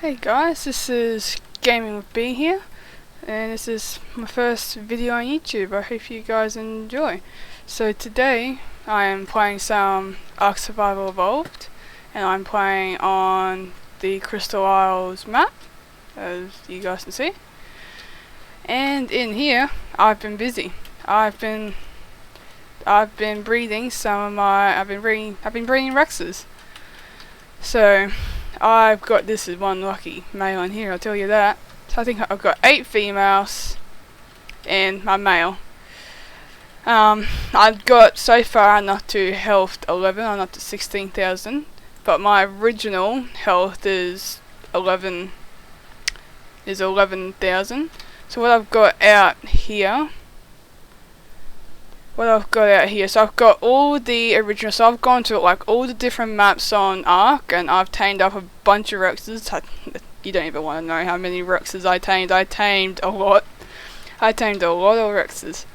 Hey guys, this is Gaming with B here, and this is my first video on YouTube. I hope you guys enjoy. So today I am playing some Ark Survival Evolved, and I'm playing on the Crystal Isles map, as you guys can see. And in here, I've been busy. I've been breeding I've been breeding Rexes. So I've got this is one lucky male in here, I'll tell you that. So I think I've got 8 females and my male. I've got so far not to health 11, I'm up to 16,000, but my original health is 11,000. So what I've got out here, so I've got all the original, so I've gone to like all the different maps on Ark, and I've tamed up a bunch of Rexes. You don't even want to know how many Rexes I tamed. I tamed a lot. I tamed a lot of Rexes.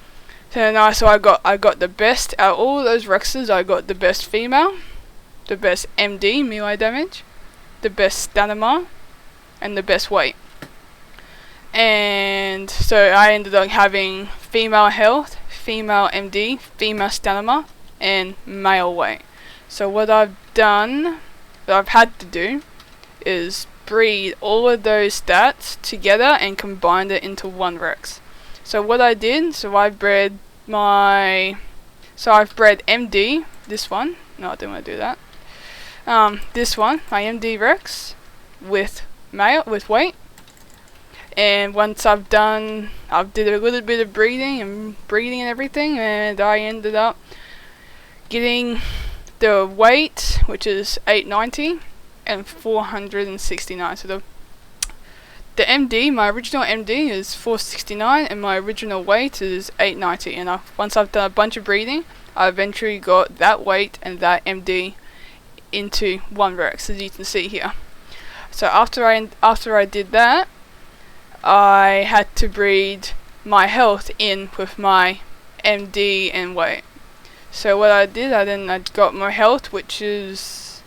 So I got the best out of all those Rexes. I got the best female, the best MD melee damage, the best stamina, and the best weight. And so I ended up having female health, female MD, female stamina, and male weight. So what I've had to do is breed all of those stats together and combine it into one Rex. So what I did, I've bred MD, this one, no I didn't want to do that, this one, my MD Rex, with weight. And once I did a little bit of breeding and everything, and I ended up getting the weight, which is 890 and 469. So the MD, my original MD is 469, and my original weight is 890. And once I've done a bunch of breeding, I eventually got that weight and that MD into one Rex, as you can see here. So after I did that, I had to breed my health in with my MD and weight. So what I did, I got my health, which is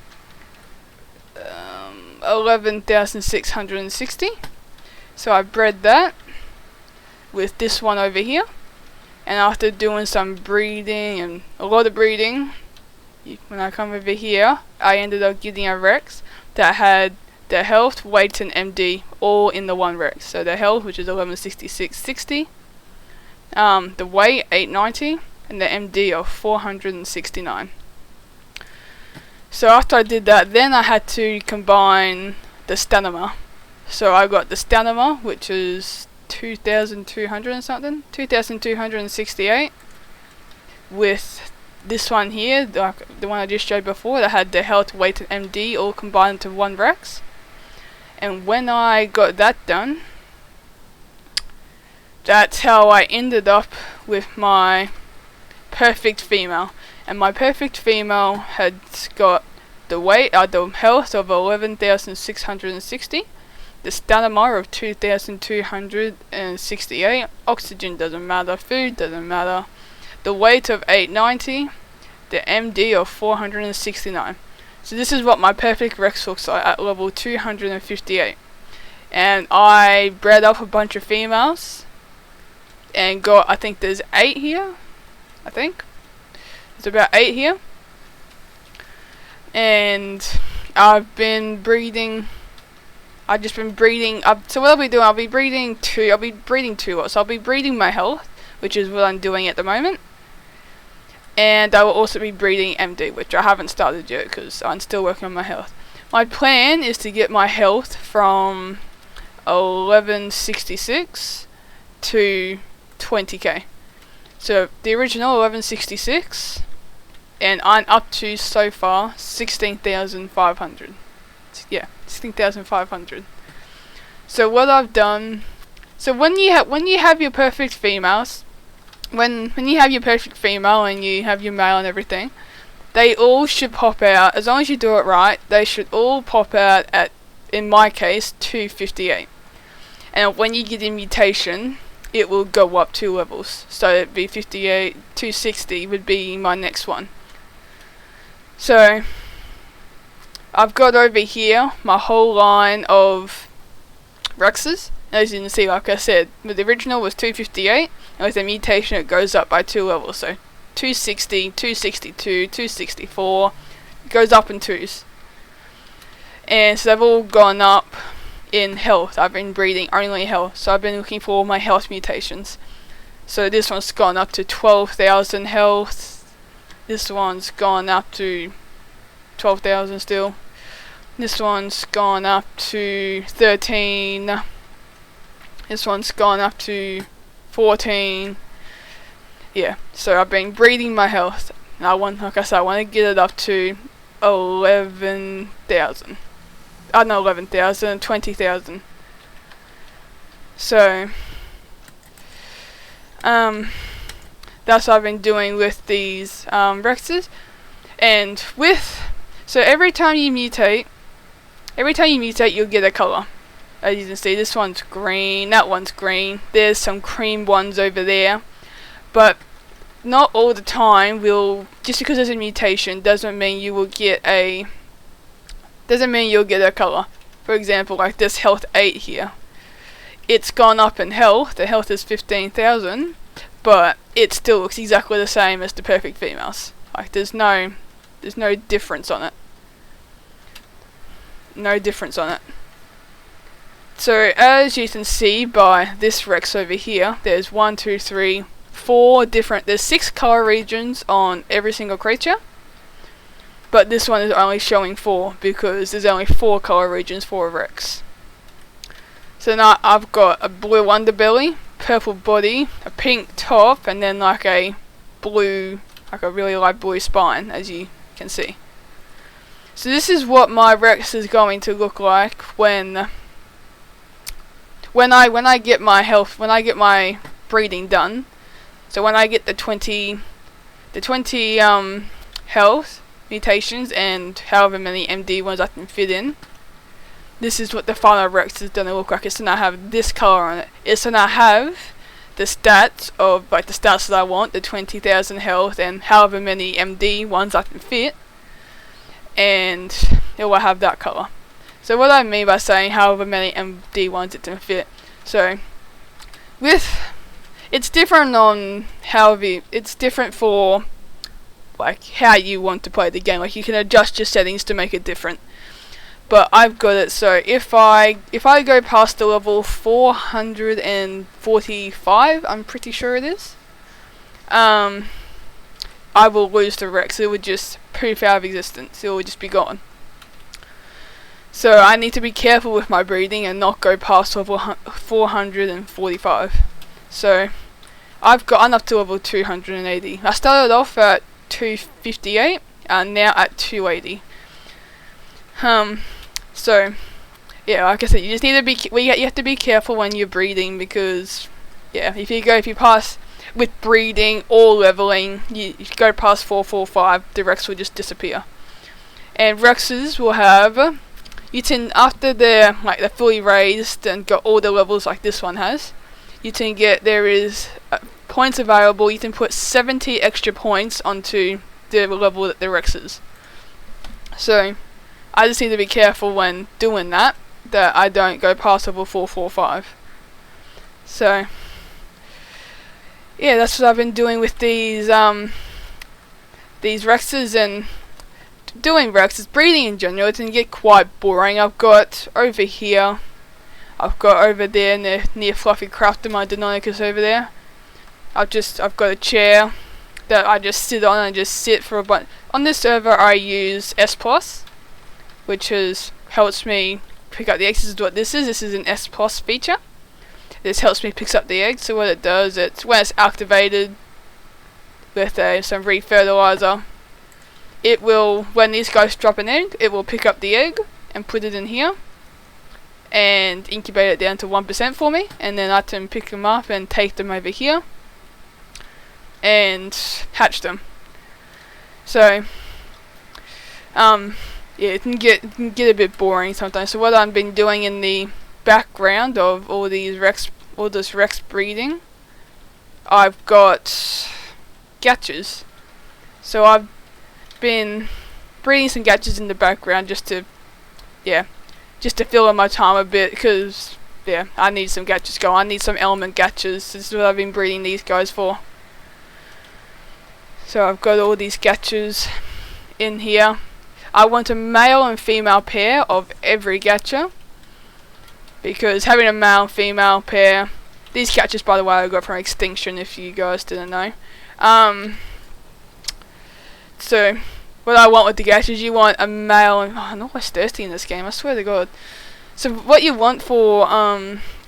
11,660. So I bred that with this one over here. And after doing some breeding and a lot of breeding, when I come over here, I ended up getting a Rex that had the health, weight, and MD all in the one Rex. So the health, which is 116660, the weight 890, and the MD of 469. So after I did that, then I had to combine the stamina. So I got the stamina, which is 2,200 and something, 2,268, with this one here, the one I just showed before, that had the health, weight, and MD all combined into one Rex. And when I got that done, that's how I ended up with my perfect female. And my perfect female had got the weight, the health of 11,660, the stamina of 2,268, oxygen doesn't matter, food doesn't matter, the weight of 890, the MD of 469. So this is what my perfect Rex looks like at level 258. And I bred up a bunch of females and got, I think there's 8 here. I think there's about 8 here. And I've been breeding. I've just been breeding up. So what I'll be doing, I'll be breeding 2 lots. I'll be breeding my health, which is what I'm doing at the moment. And I will also be breeding MD, which I haven't started yet because I'm still working on my health. My plan is to get my health from 1166 to 20k. So the original 1166, and I'm up to so far 16,500. Yeah, 16,500. So what I've done. So when you have your perfect females. When you have your perfect female and you have your male and everything, they all should pop out, as long as you do it right, they should all pop out at, in my case, 258. And when you get a mutation, it will go up 2 levels. So it'd be 58, 260 would be my next one. So I've got over here my whole line of Rexes. As you can see, like I said, the original was 258, and with the mutation it goes up by 2 levels, so 260, 262, 264, it goes up in 2s. And so they've all gone up in health. I've been breeding only health, so I've been looking for all my health mutations. So this one's gone up to 12,000 health, this one's gone up to 12,000 still, this one's gone up to 13, this one's gone up to 14. Yeah, so I've been breeding my health, and I want, like I said, I want to get it up to 11,000. Not 11,000, 20,000. So, that's what I've been doing with these Rexes, and so every time you mutate, you'll get a color. As you can see, this one's green, that one's green, there's some cream ones over there, but not all the time just because there's a mutation doesn't mean you'll get a color. For example, like this health 8 here, it's gone up in health, the health is 15,000, but it still looks exactly the same as the perfect females. Like there's no difference on it. No difference on it. So as you can see by this Rex over here, there's 1, 2, 3, 4 different, there's 6 color regions on every single creature, but this one is only showing 4 because there's only 4 color regions for a Rex. So now I've got a blue underbelly, purple body, a pink top, and then like a blue, like a really light blue spine, as you can see. So this is what my Rex is going to look like when I get my breeding done. So when I get the 20 health mutations and however many MD ones I can fit in, this is what the final Rex is going to look like. It's going to have this color on it. It's going to have the stats of, like, the stats that I want, the 20,000 health and however many MD ones I can fit, and it will have that color. So what I mean by saying however many MD ones it can fit, so it's different on it's different for like how you want to play the game. Like you can adjust your settings to make it different. But I've got it so if I go past the level 445, I'm pretty sure it is, I will lose the Rex. It would just poof out of existence. It will just be gone. So I need to be careful with my breeding and not go past level 445. So I'm up to level 280. I started off at 258 and now at 280. So yeah, like I said, you just need to be you have to be careful when you're breeding, because yeah, if you pass with breeding or leveling, you go past 445, the Rex will just disappear. And Rexes will have, you can, after they're fully raised and got all the levels like this one has, you can get, there is points available. You can put 70 extra points onto the level that the Rex is. So I just need to be careful when doing that I don't go past level 445. So yeah, that's what I've been doing with these Rexes, and doing Rexes, breeding in general, it can get quite boring. I've got over here, I've got over there near Fluffy Crafter, my Deinonychus over there. I've got a chair that I just sit on and just sit for a bunch. On this server I use S+, which helps me pick up the eggs. This is what this is. This is an S+ feature. This helps me pick up the eggs. So what it does, when it's activated with some refertilizer, it will, when these guys drop an egg, it will pick up the egg and put it in here and incubate it down to 1% for me, and then I can pick them up and take them over here and hatch them. So yeah, it can get a bit boring sometimes. So what I've been doing in the background of all this Rex breeding, I've got gachas. So I've been breeding some gadgets in the background just to, yeah, just to fill in my time a bit, because, yeah, I need some gadgets going. I need some element gadgets. This is what I've been breeding these guys for. So I've got all these gadgets in here. I want a male and female pair of every gacha, because having a male and female pair, these gadgets, by the way, I got from Extinction, if you guys didn't know. So what I want with the gadgets, you want a male and, oh, I'm always thirsty in this game, I swear to God. So what you want for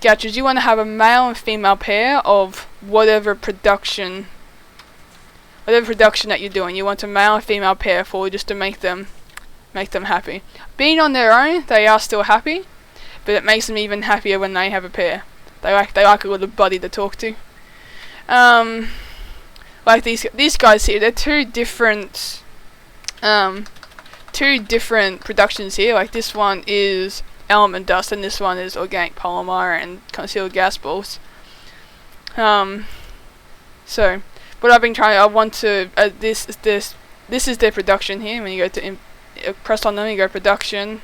gadgets, you want to have a male and female pair of whatever production that you're doing. You want a male and female pair for, just to make them happy. Being on their own, they are still happy, but it makes them even happier when they have a pair. They like a little buddy to talk to. Like these guys here, they're two different productions here. Like this one is element dust, and this one is organic polymer and concealed gas balls. So what I've been trying, I want to this is their production here. When you go to press on them, you go production,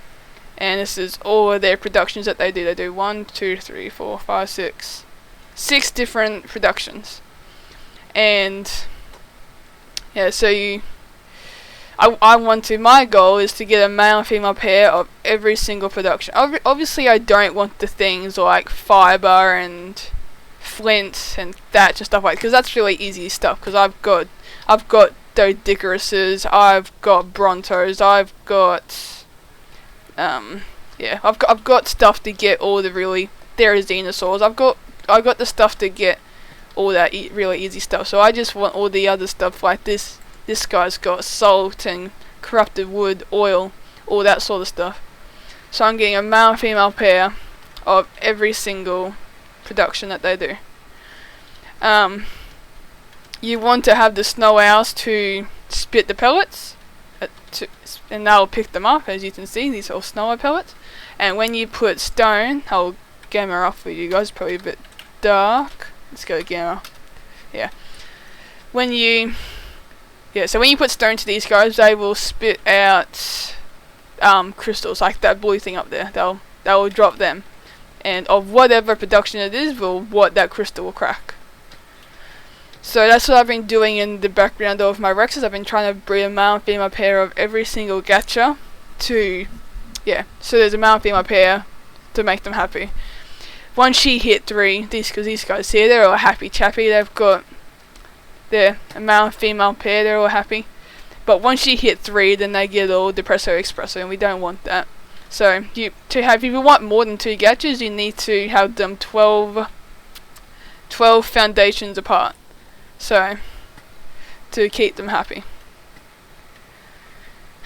and this is all of their productions that they do. They do 1, 2, 3, 4, 5, 6 different productions. And yeah, so I want to, my goal is to get a male and female pair of every single production. Obviously I don't want the things like fiber and flint and thatch and stuff like that, because that's really easy stuff, because I've got Dodicaruses, I've got Brontos, I've got yeah, I've got stuff to get all the really Therizinosaurs. I've got the stuff to get all that really easy stuff. So I just want all the other stuff like this. This guy's got salt and corrupted wood, oil, all that sort of stuff. So I'm getting a male and female pair of every single production that they do. You want to have the snow owls to spit the pellets, and they'll pick them up. As you can see, these are all snow owl pellets. And when you put stone, I'll gamma off for you guys, probably a bit dark. Let's go to gamma. Yeah. So when you put stone to these guys, they will spit out crystals, like that blue thing up there. They'll drop them, and of whatever production it is, what that crystal will crack. So that's what I've been doing in the background of my Rexes. I've been trying to breed a male and female pair of every single gacha to, yeah, so there's a male and female pair to make them happy. Once she hit 3, these guys here, they're all happy chappy. They've got a male and female pair, they're all happy. But once she hit 3, then they get all depresso expresso, and we don't want that. So if you want more than 2 gachas, you need to have them 12 foundations apart. So to keep them happy.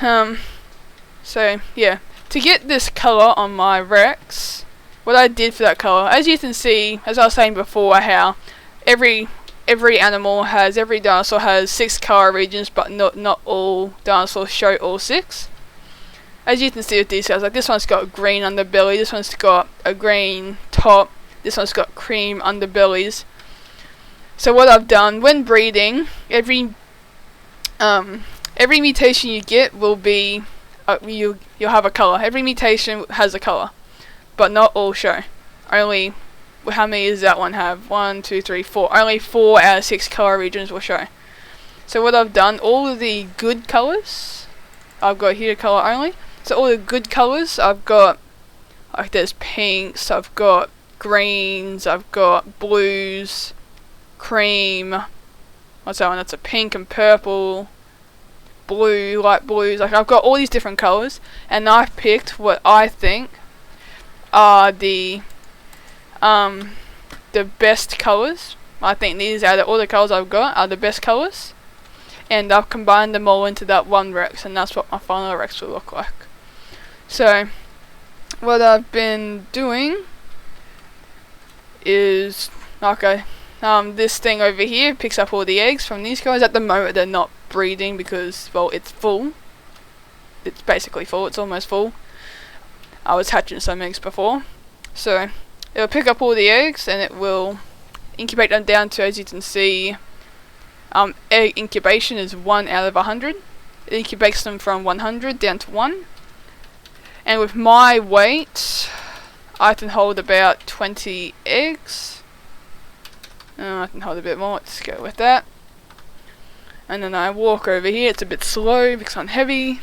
So yeah, to get this color on my Rex, what I did for that color, as you can see, as I was saying before, how every dinosaur has 6 color regions, but not all dinosaurs show all 6. As you can see with these guys, like this one's got green underbelly, this one's got a green top, this one's got cream underbellies. So what I've done when breeding, every mutation you get will be you'll have a color. Every mutation has a color, but not all show. Only, how many does that one have? 1, 2, 3, 4. Only 4 out of 6 color regions will show. So what I've done, all of the good colors, I've got here color only. So all the good colors, I've got, like there's pinks, I've got greens, I've got blues, cream, what's that one? That's a pink and purple, blue, light blues. Like I've got all these different colors, and I've picked what I think are the best colors. I think these, out of all the colors I've got, are the best colors, and I've combined them all into that one Rex, and that's what my final Rex will look like. So what I've been doing is, okay, this thing over here picks up all the eggs from these guys. At the moment they're not breeding because, well, it's full. It's basically full, it's almost full. I was hatching some eggs before. So it'll pick up all the eggs and it will incubate them down to, as you can see, egg incubation is 1 out of 100. It incubates them from 100 down to 1. And with my weight, I can hold about 20 eggs. I can hold a bit more, let's go with that. And then I walk over here, it's a bit slow because I'm heavy.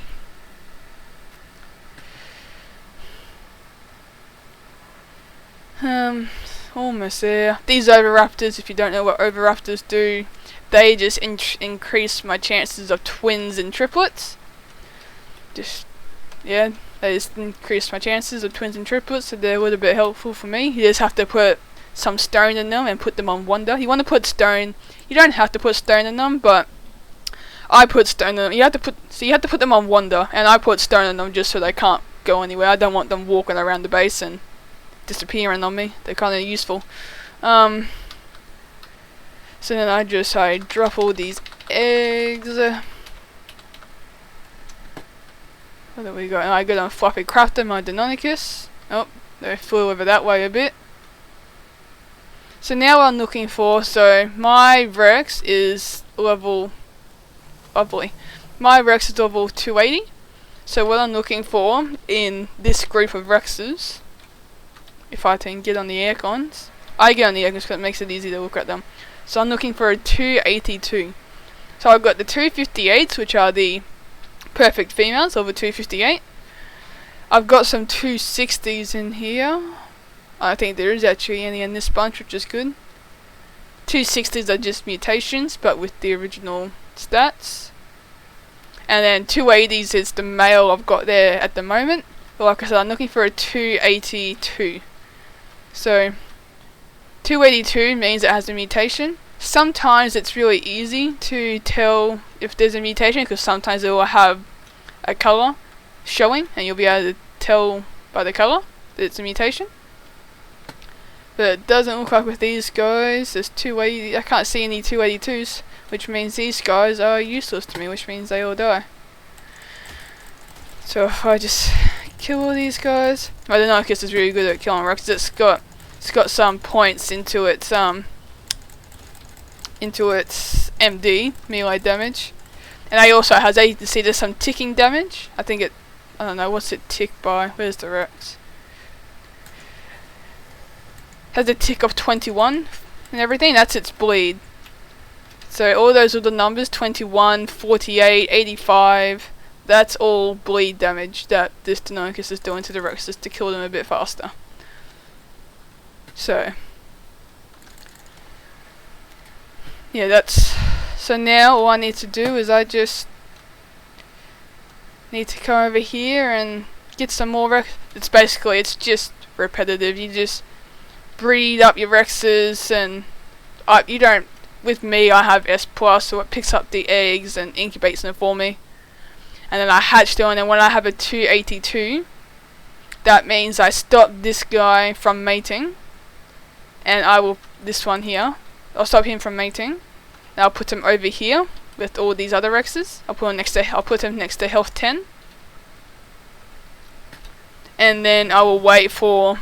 Almost there. These oviraptors, if you don't know what oviraptors do, they just increase my chances of twins and triplets. Yeah, they just increase my chances of twins and triplets, so they're a little bit helpful for me. You just have to put some stone in them and put them on wonder. You want to put stone, you don't have to put stone in them, but I put stone in them. You have to put them on wonder, and I put stone in them just so they can't go anywhere. I don't want them walking around the base and disappearing on me. They're kind of useful. So then I drop all these eggs. What do we got? I got on Floppy Crafter, my Deinonychus. Oh, they flew over that way a bit. So now what I'm looking for, so my Rex is level, lovely. My Rex is level 280. So what I'm looking for in this group of Rexes, if I can get on the aircons, I get on the aircons because it makes it easy to look at them. So I'm looking for a 282. So I've got the 258s, which are the perfect females, over 258. I've got some 260s in here. I think there is actually any in this bunch, which is good. 260s are just mutations, but with the original stats. And then 280s is the male I've got there at the moment. But like I said, I'm looking for a 282. So 282 means it has a mutation. Sometimes it's really easy to tell if there's a mutation because sometimes it will have a colour showing and you'll be able to tell by the colour that it's a mutation. But it doesn't look like with these guys. There's 280. I can't see any 282s, which means these guys are useless to me, which means they all die. So if I just kill all these guys, I don't know. I guess it's really good at killing Rex. It's got some points into its MD melee damage, and it also has. You can see there's some ticking damage. I don't know what's it tick by. Where's the Rex? Has a tick of 21 and everything. That's its bleed. So all those little numbers, 21, 48, 85. That's all bleed damage that this Deinonychus is doing to the Rexes to kill them a bit faster. So yeah, so now all I need to do is I just need to come over here and get some more Rex. It's just repetitive. You just breed up your Rexes, and you don't. With me, I have S+, so it picks up the eggs and incubates them for me. And then I hatch them, and then when I have a 282, that means I stop this guy from mating, and this one here, I'll stop him from mating. Now I'll put him over here with all these other Rexes. I'll put him next to health 10, and then I will wait for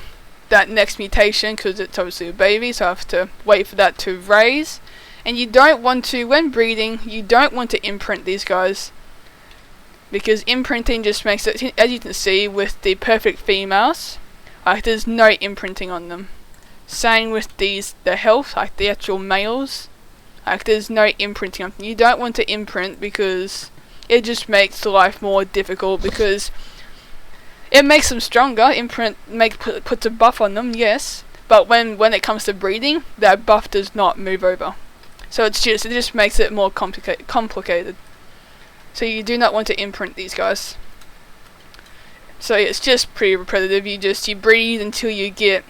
that next mutation because it's obviously a baby, so I have to wait for that to raise. And you don't want to, when breeding, you don't want to imprint these guys, because imprinting just makes it, as you can see with the perfect females, there's no imprinting on them. Same with the health, like the actual males, there's no imprinting on them. You don't want to imprint because it just makes life more difficult, because it makes them stronger. Imprint puts a buff on them, yes, but when it comes to breeding, that buff does not move over. So it just makes it more complicated. So you do not want to imprint these guys. So it's just pretty repetitive. You breed until you get.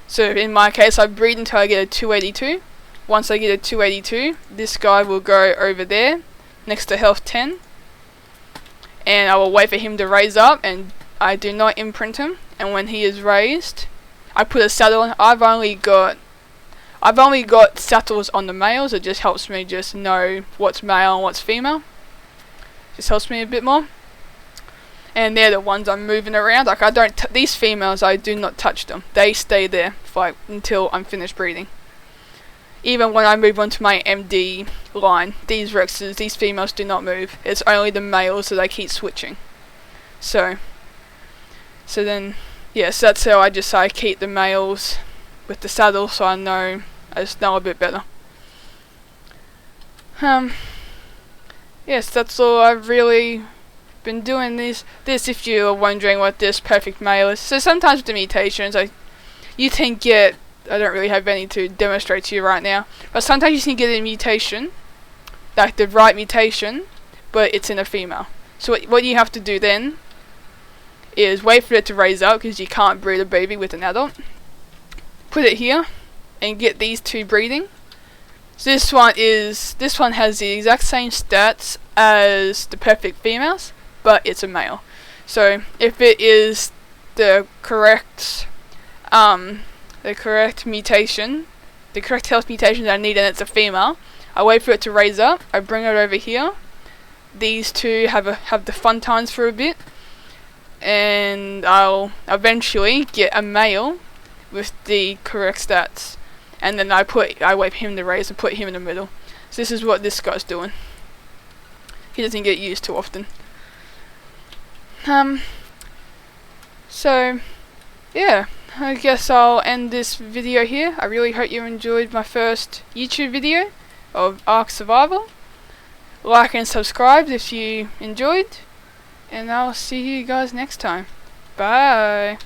So in my case, I breed until I get a 282. Once I get a 282, this guy will go over there, next to health 10, and I will wait for him to raise up, and I do not imprint him. And when he is raised, I put a saddle on. I've only got saddles on the males. It just helps me just know what's male and what's female. Just helps me a bit more. And they're the ones I'm moving around. Like these females, I do not touch them. They stay there until I'm finished breeding. even when I move on to my MD line, these Rexes, these females do not move. It's only the males that I keep switching. So then, yes, that's how I keep the males with the saddle, so I just know a bit better. Yes, that's all I've really been doing this if you are wondering what this perfect male is. So sometimes with the mutations, you can get, I don't really have any to demonstrate to you right now, but sometimes you can get a mutation, like the right mutation, but it's in a female. So what you have to do then is wait for it to raise up, because you can't breed a baby with an adult. Put it here and get these two breeding. So this one has the exact same stats as the perfect females, but it's a male. So if it is the correct mutation, the correct health mutation that I need, and it's a female, I wait for it to raise up, I bring it over here, these two have the fun times for a bit, and I'll eventually get a male with the correct stats, and then I wait for him to raise and put him in the middle. So this is what this guy's doing. He doesn't get used too often. So yeah, I guess I'll end this video here. I really hope you enjoyed my first YouTube video of Ark Survival. Like and subscribe if you enjoyed, and I'll see you guys next time. Bye.